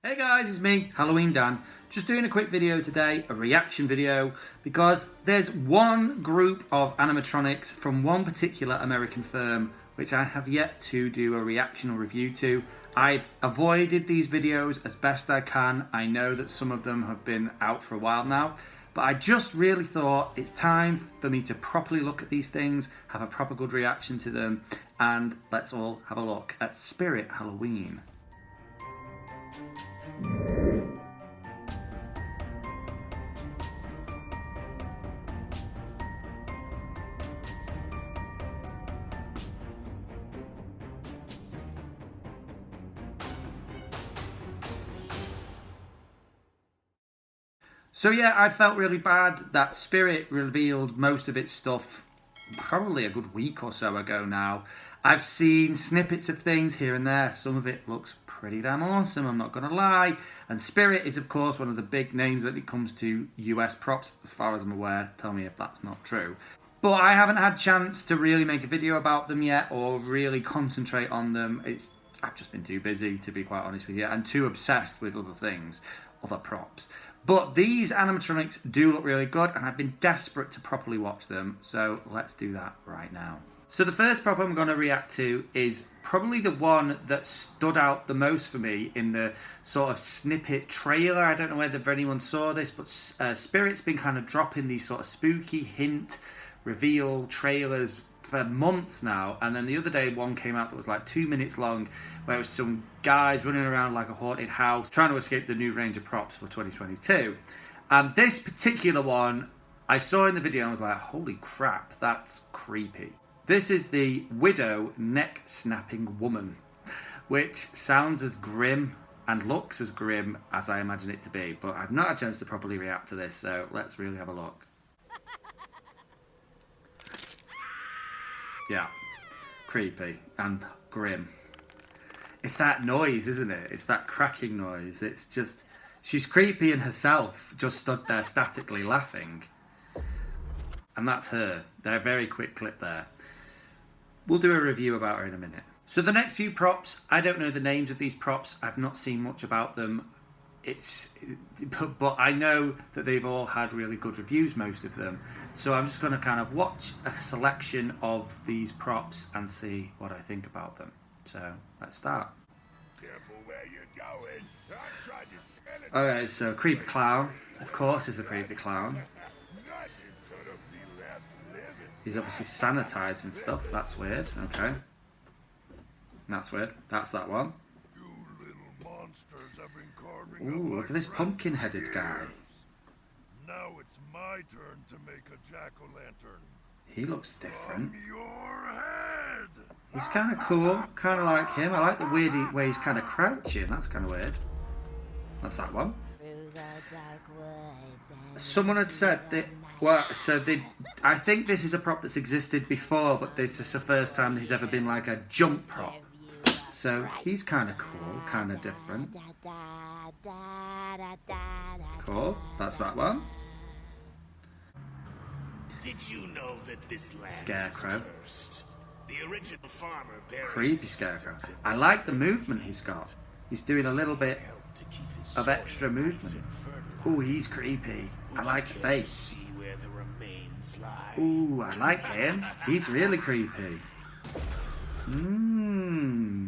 Hey guys, it's me, Halloween Dan. Just doing a quick video today, a reaction video, because there's one group of animatronics from one particular American firm which I have yet to do a reaction or review to. I've avoided these videos as best I can. I know that some of them have been out for a while now, but I just really thought it's time for me to properly look at these things, have a proper good reaction to them, and let's all have a look at Spirit Halloween. So yeah, I felt really bad that Spirit revealed most of its stuff probably a good week or so ago now. I've seen snippets of things here and there. Some of it looks pretty damn awesome, I'm not going to lie. And Spirit is, of course, one of the big names when it comes to US props, as far as I'm aware. Tell me if that's not true. But I haven't had a chance to really make a video about them yet or really concentrate on them. I've just been too busy, to be quite honest with you, and too obsessed with other things, other props. But these animatronics do look really good, and I've been desperate to properly watch them, so let's do that right now. So the first prop I'm going to react to is probably the one that stood out the most for me in the sort of snippet trailer. I don't know whether anyone saw this, but Spirit's been kind of dropping these sort of spooky hint reveal trailers for months now, and then the other day one came out that was like 2 minutes long, where it was some guys running around like a haunted house trying to escape the new range of props for 2022. And this particular one I saw in the video and I was like, holy crap, that's creepy. This is the Widow neck snapping woman, which sounds as grim and looks as grim as I imagine it to be, but I've not had a chance to properly react to this, so let's really have a look. Yeah, creepy and grim. It's that noise, isn't it? It's that cracking noise. It's just, she's creepy in herself, just stood there statically laughing. And that's her. They're a very quick clip there. We'll do a review about her in a minute. So the next few props, I don't know the names of these props. I've not seen much about them. But I know that they've all had really good reviews, most of them. So I'm just going to kind of watch a selection of these props and see what I think about them. So let's start. Careful where you're going. I'm trying to spell it. Okay, so creepy clown. Of course, is a creepy clown. Nothing's gonna be left living. He's obviously sanitized and stuff. That's weird. Okay. That's weird. That's that one. You little monsters have been carving up Ooh, my look at this friends pumpkin-headed for guy. years. Now it's my turn to make a jack-o'-lantern. He looks different. From your head. He's kind of cool. Kind of like him. I like the weird way he's kind of crouching. That's kind of weird. That's that one. Someone had said that, well, I think this is a prop that's existed before, but this is the first time he's ever been like a jump prop. So he's kind of cool, kind of different. Cool, that's that one. Did you know that this land Scarecrow. is cursed? The original farmer buried Creepy his Scarecrow. victims in I this like the land. movement he's got. He's doing a little bit Helped to keep his of soil extra nice movement. and Ooh, he's fertilized. creepy. I Would like you the care to face. see where the remains lie? Ooh, I like him. He's really creepy.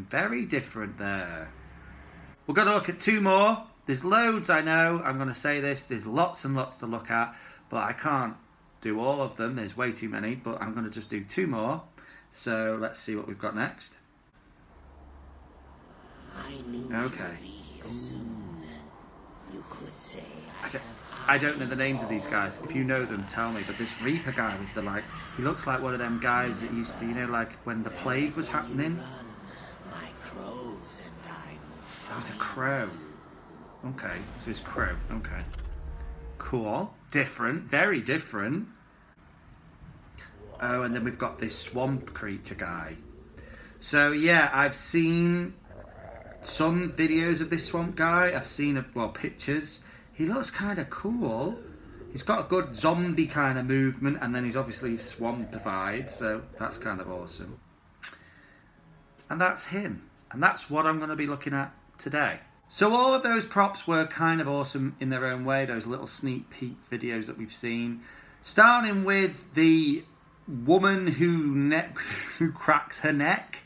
Very different there. We're going to look at two more. There's loads, I know. I'm going to say this. There's lots and lots to look at, but I can't do all of them. There's way too many, but I'm going to just do two more. So let's see what we've got next. I knew Okay. you'd be here soon. You could say I don't know the names of these guys. If you know them, tell me. But this Reaper guy with the he looks like one of them guys that used to, like when the plague was happening. my crows and I will Oh, it's a find crow. Okay, so it's crow. Okay. Cool. Different. Very different. Oh, and then we've got this swamp creature guy. So yeah, I've seen some videos of this swamp guy. I've seen, pictures. He looks kind of cool. He's got a good zombie kind of movement, and then he's obviously swampified, so that's kind of awesome. And that's him. And that's what I'm going to be looking at today. So all of those props were kind of awesome in their own way, those little sneak peek videos that we've seen. Starting with the woman who cracks her neck.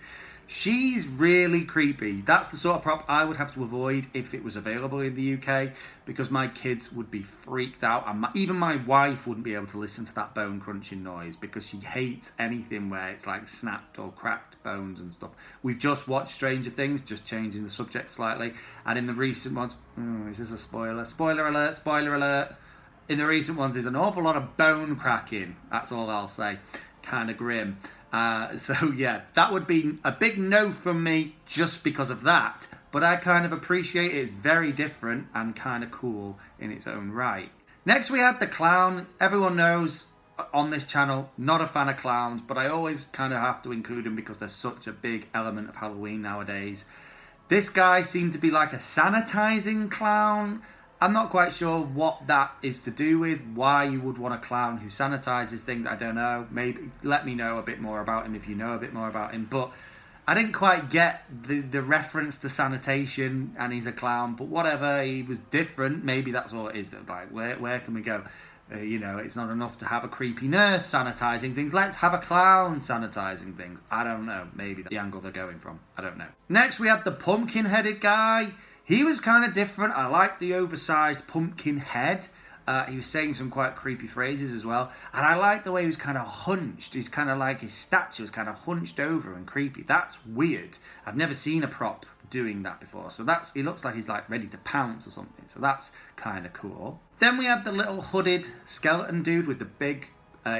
She's really creepy. That's the sort of prop I would have to avoid if it was available in the UK, because my kids would be freaked out, and even my wife wouldn't be able to listen to that bone crunching noise because she hates anything where it's like snapped or cracked bones and stuff. We've just watched Stranger Things, just changing the subject slightly, and in the recent ones, is this a spoiler? Spoiler alert, spoiler alert. In the recent ones, there's an awful lot of bone cracking. That's all I'll say. Kind of grim. So yeah, that would be a big no from me just because of that. But I kind of appreciate it. It's very different and kind of cool in its own right. Next we had the clown. Everyone knows on this channel, not a fan of clowns, but I always kind of have to include them because they're such a big element of Halloween nowadays. This guy seemed to be like a sanitizing clown. I'm not quite sure what that is to do with, why you would want a clown who sanitizes things. I don't know. Maybe let me know a bit more about him if you know a bit more about him. But I didn't quite get the reference to sanitation, and he's a clown. But whatever, he was different. Maybe that's all it is. That like, where can we go? It's not enough to have a creepy nurse sanitizing things. Let's have a clown sanitizing things. I don't know. Maybe that's the angle they're going from. I don't know. Next, we had the pumpkin-headed guy. He was kind of different. I liked the oversized pumpkin head. He was saying some quite creepy phrases as well. And I liked the way he was kind of hunched. He's kind of like his statue was kind of hunched over and creepy. That's weird. I've never seen a prop doing that before. So he looks like he's like ready to pounce or something. So that's kind of cool. Then we have the little hooded skeleton dude with the big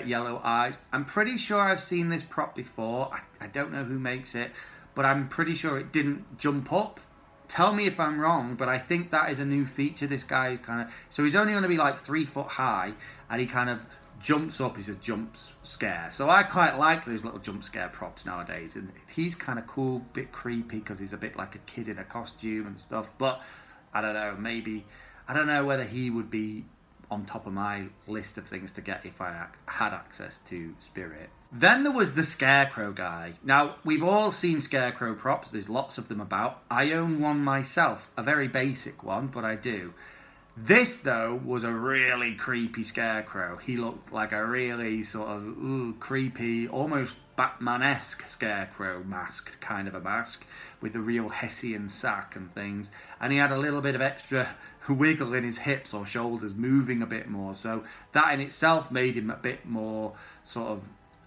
yellow eyes. I'm pretty sure I've seen this prop before. I don't know who makes it, but I'm pretty sure it didn't jump up. Tell me if I'm wrong, but I think that is a new feature. This guy kind of... So he's only going to be like 3 foot high, and he kind of jumps up. He's a jump scare. So I quite like those little jump scare props nowadays. And he's kind of cool, bit creepy, because he's a bit like a kid in a costume and stuff. But I don't know, maybe... I don't know whether he would be on top of my list of things to get if I had access to Spirit. Then there was the Scarecrow guy. Now, we've all seen Scarecrow props. There's lots of them about. I own one myself. A very basic one, but I do. This, though, was a really creepy Scarecrow. He looked like a really sort of creepy, almost Batman-esque Scarecrow masked kind of a mask with the real Hessian sack and things. And he had a little bit of extra wiggle in his hips or shoulders, moving a bit more. So that in itself made him a bit more sort of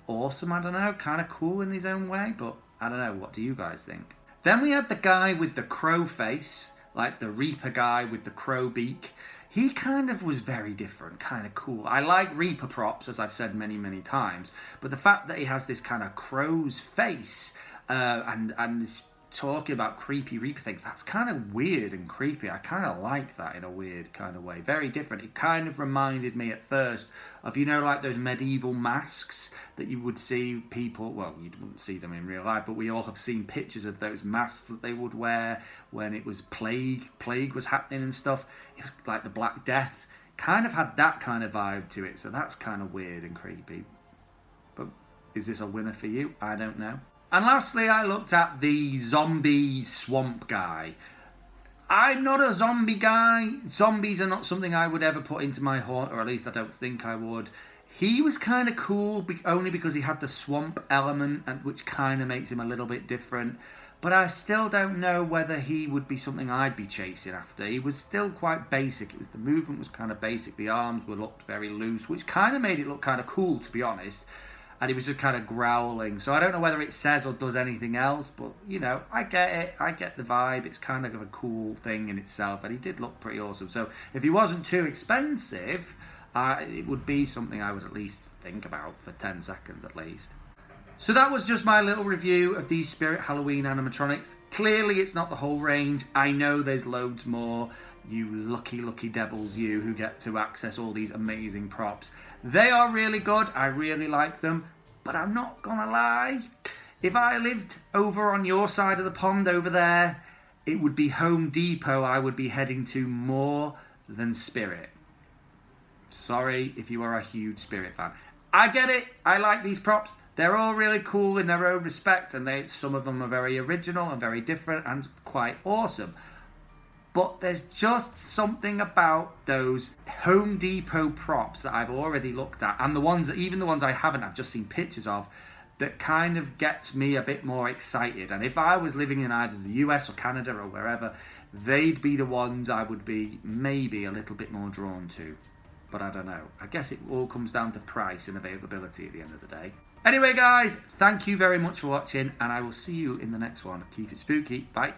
awesome, I don't know, kind of cool in his own way, but I don't know, what do you guys think? Then we had the guy with the crow face, like the Reaper guy with the crow beak. He kind of was very different, kind of cool. I like Reaper props, as I've said many, many times, but the fact that he has this kind of crow's face and this talking about creepy Reaper things, that's kind of weird and creepy. I kind of like that in a weird kind of way. Very different. It kind of reminded me at first of, like those medieval masks that you would see people, well, you wouldn't see them in real life, but we all have seen pictures of those masks that they would wear when it was plague was happening and stuff. It was like the Black Death. Kind of had that kind of vibe to it, so that's kind of weird and creepy. But is this a winner for you? I don't know. And lastly, I looked at the zombie swamp guy. I'm not a zombie guy. Zombies are not something I would ever put into my haunt, or at least I don't think I would. He was kind of cool, only because he had the swamp element, which kind of makes him a little bit different. But I still don't know whether he would be something I'd be chasing after. He was still quite basic. The movement was kind of basic. The arms looked very loose, which kind of made it look kind of cool, to be honest. And he was just kind of growling. So I don't know whether it says or does anything else, but, I get it. I get the vibe. It's kind of a cool thing in itself, and he did look pretty awesome. So if he wasn't too expensive, it would be something I would at least think about for 10 seconds at least. So that was just my little review of these Spirit Halloween animatronics. Clearly it's not the whole range. I know there's loads more. You lucky, lucky devils, you who get to access all these amazing props. They are really good. I really like them. But I'm not gonna lie. If I lived over on your side of the pond over there, it would be Home Depot I would be heading to more than Spirit. Sorry if you are a huge Spirit fan. I get it. I like these props. They're all really cool in their own respect, and some of them are very original and very different and quite awesome. But there's just something about those Home Depot props that I've already looked at, and the ones that, even the ones I haven't, I've just seen pictures of, that kind of gets me a bit more excited. And if I was living in either the US or Canada or wherever, they'd be the ones I would be maybe a little bit more drawn to. But I don't know. I guess it all comes down to price and availability at the end of the day. Anyway, guys, thank you very much for watching, and I will see you in the next one. Keep it spooky. Bye.